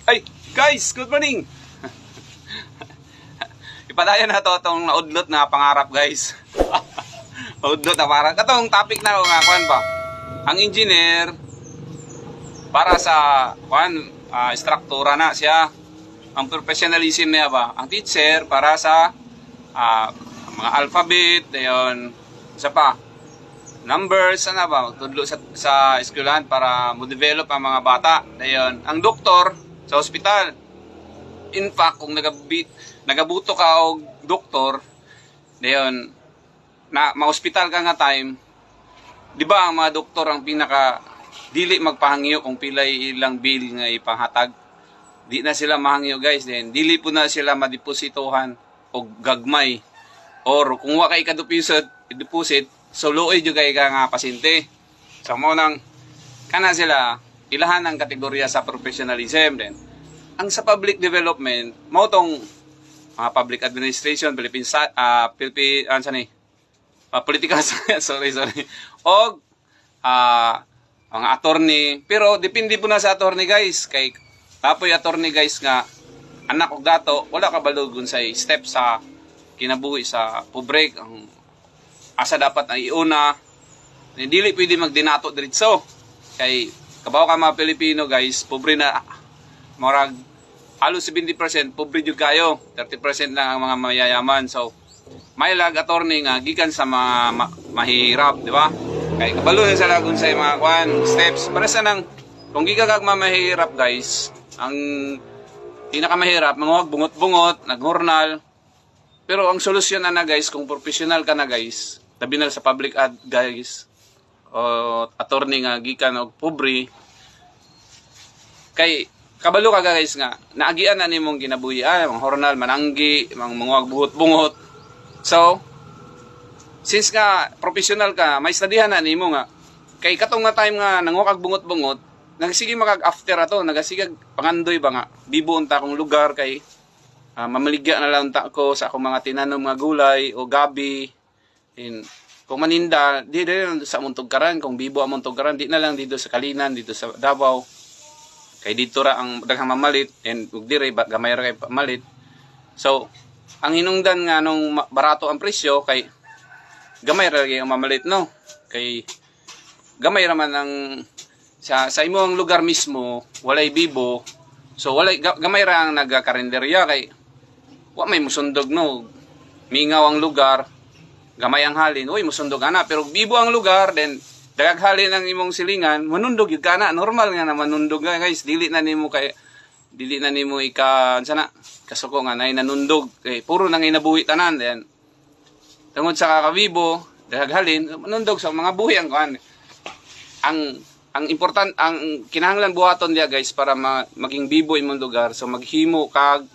Ay, guys, good morning. Ipadayan na to itong naudlot na pangarap, guys. Naudlot na pangarap. Katong topic na nga, kuan ba? Ang engineer, para sa kuan, struktura na siya. Ang professionalism niya ba? Ang teacher, para sa mga alphabet, ayon, isa pa, numbers, ano ba? Tudlo sa eskwelahan para mo-develop ang mga bata. Ayon, ang doktor, sa ospital. In fact, kung nagabuto ka og doktor, dayon na ma-hospital ka nga time, di ba ang mga doktor ang pinaka dili magpahangyo kung pilay ilang bill nga ipahatag. Di na sila mahangyo, guys. Then dili po na sila madepositohan og gagmay. Or kung wa kay deposit, so luoy jud kay ka nga pasyente. So mo nang kana sila ilahan ang kategorya sa professionalism. Then ang sa public development, mao tong mga public administration, political science, sorry. Og mga attorney, pero depende po na sa attorney, guys. Kay tapoy attorney, guys, nga anak og dato, wala ka balugon sa step sa kinabuhi sa pobre, ang asa dapat ang iuna. Dili pwede magdinato diretso. Kay kabaw ka mga Pilipino, guys, pobre na morag halos 70% pobre jud kayo, 30% lang ang mga mayayaman. So may lag attorney nga gikan sa mga mahirap, di ba? Kay kabalo na sa lagun sa mga kwan steps para sa nang kung gikan kag mahirap, guys, ang pinakamahirap manguwag bungot-bungot, naghurnal. Pero ang solusyon na guys, kung professional ka na, guys, tabi na sa public ad, guys, o attorney nga gikan og pobre, kay kabalo ka, guys, nga naagian na nimong ginabuhi, mga hornal, mananggi, mga bungot-bungot. So since nga professional ka, may studihan na nimo nga, kay katong nga time nga nangukag bungot-bungot, nagsige makag after ato, nagasige pangandoy ba nga bibo unta akong lugar, kay mamaligya na lang ta ko sa akong mga tinanom nga gulay o gabi. Kung maninda, di sa among tugkaran, kung bibo among tugkaran, di na lang dito sa Kalinan, dito sa Davao. Kay dito ra ang daghang mamalit, and ug dire gamay ra kay pamalit. So ang hinungdan nga nung barato ang presyo, kay gamay ra kay ang mamalit, no? Kay gamay ra man ang sa imong lugar mismo, walay bibo. So walay gamay ra ang nagakarinderya, kay wa may musundog, no? Mingaw ang lugar, gamay ang halin, uy musundog ana, pero bibo ang lugar, then dagag halin ang imong silingan, manundog yun ka na. Normal nga na manundog nga, guys. Dili na nimo sana kasuko nga nay nanundog, kay puro nang inabuhi tanan. Then tungod sa kakabibo, dagag halin manundog sa mga buhi ang kan. Ang important, ang kinahanglan buhaton dia, guys, para maging bibo imong lugar. So maghimo kag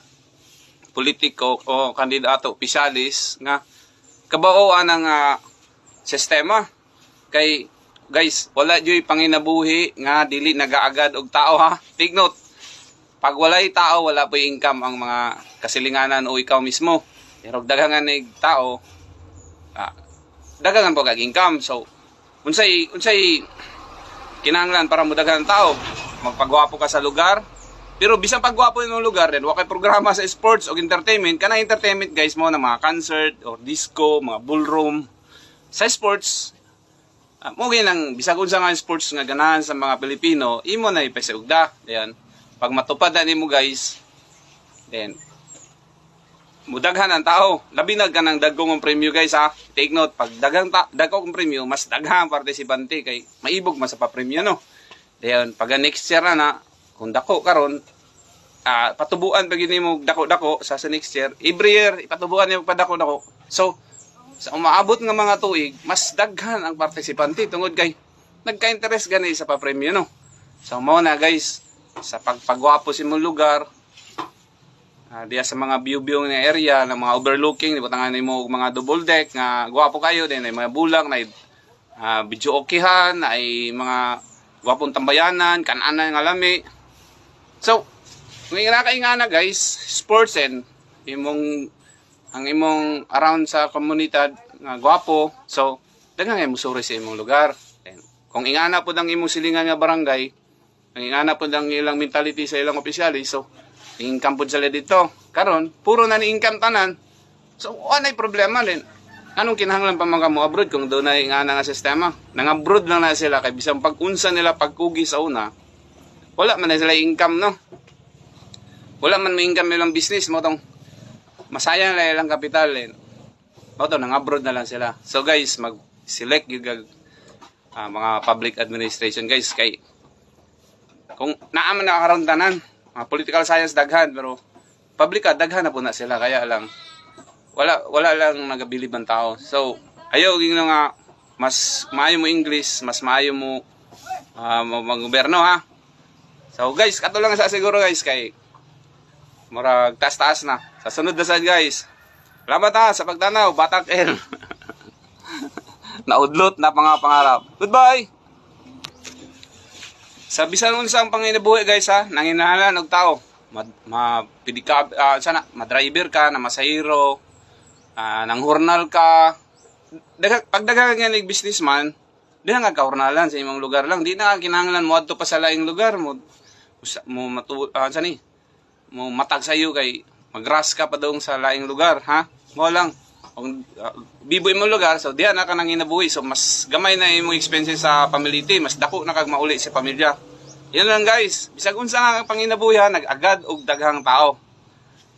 politiko o kandidato opisyalis nga kabaoan ang sistema. Kay guys, wala joy panginabuhi nga dili nagaagad og tao, ha. Take note, pag walay tao, wala po income ang mga kasilinganan o ikaw mismo. Pero dagangan ng tao, dagangan po kag income. So unsay kinahanglan para mo daghan tao, magpagwapo ka sa lugar. Pero bisan pagwapo ng lugar, then wa kay programa sa sports o entertainment. Kana entertainment, guys, mo na mga concert or disco, mga ballroom. Sa sports, mo ginang bisag unsa nga sports nga ganahan sa mga Pilipino, imo na ipasugda. Ayan, pag matupad na nimo, guys, then mudaghan ang tao. Labi na kanang dagkong premyo, guys, ha. Take note, pag dagkong premyo, mas daghang partisipante, kay maibog mas sa pa-premyo, no. Ayan, pag next year na kung dako karon, patubuan pag nimo dako-dako sa next year, every year ipatubuan nimo pa dako-dako. So sa umaabot nga mga tuig, mas daghan ang partisipante tungod kay nagka-interest gani sa pa-premyo, no. So mao na, guys, sa pagpagwapo sa imong lugar, diya sa mga view nga area ng mga overlooking, di ba tangan nimo mga double deck nga gwapo kayo, din ay mga bulang na video okehan, ay mga gwapong tambayanan, kananan nga lami. So kung inakaingana, guys, sports and ang imong around sa komunidad nga gwapo, so daghang ay musuri sa imong lugar. And kung ingana po ang imong silingan nga barangay, ang ingana po lang ilang mentality sa ilang opisyali. So income po sila dito karon puro na ni income tanan. So anay problema din. Anong kinahanglan pa mga mo abroad kung doon na ingana nga sistema? Nang-abroad lang na sila kay bisang pag-unsa nila pagkugi sa una. Wala man na sila income, no? Wala man may income nilang business mo tong masaya na ilang kapital eh. O to nang-abroad na lang sila. So guys, mag-select yung mga public administration guys kay kung naaman nakakaroon tanan, mga political science daghan pero public daghan na po na sila kaya lang wala lang nagabilib ang tao. So, ayaw ging nga mas maayo mo English, mas maayo mo mag-gobyerno ha. So guys, kato lang sa siguro guys kay murag taas-taas na. Sa sunod na sad guys. Salamat ha sa pagtanaw, Batak L. Naudlot na pangarap. Goodbye. Sa bisan unsa ang panginabuhi guys ha, nanginahalan og tao. Sana ma-driver ka na masahiro. Nang hurnal ka pag daghang nga ning businessman di na nga kahurnalan sa imong lugar lang di na kinahanglan mo adto pa sa laing lugar mo matag sayo kay magras ka pa daw sa laing lugar ha mo lang kung biboy mo lugar so diha na ka nang inabuhi so mas gamay na imong expenses sa pamilya mas dako na kag mauli sa pamilya yan lang guys bisag unsa nga panginabuhi nag-agad og daghang tao.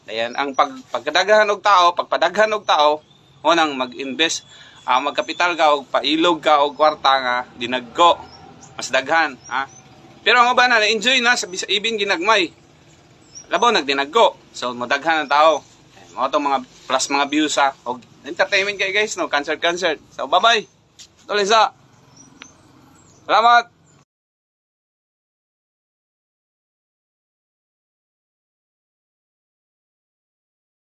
Ayan, ang pagkadaghan og tao, pagpadaghan og tao, mo nang mag-invest, magkapital ka og pailog ka og kwarta nga dinagko, mas daghan, ha. Pero ang uban na enjoy na sa ibin ginagmay. Labaw nagdinagko. So madaghan ang tao. Mo to mga plus mga views ha, og entertainment kay guys no, concert. So bye-bye. Tolesa. Salamat.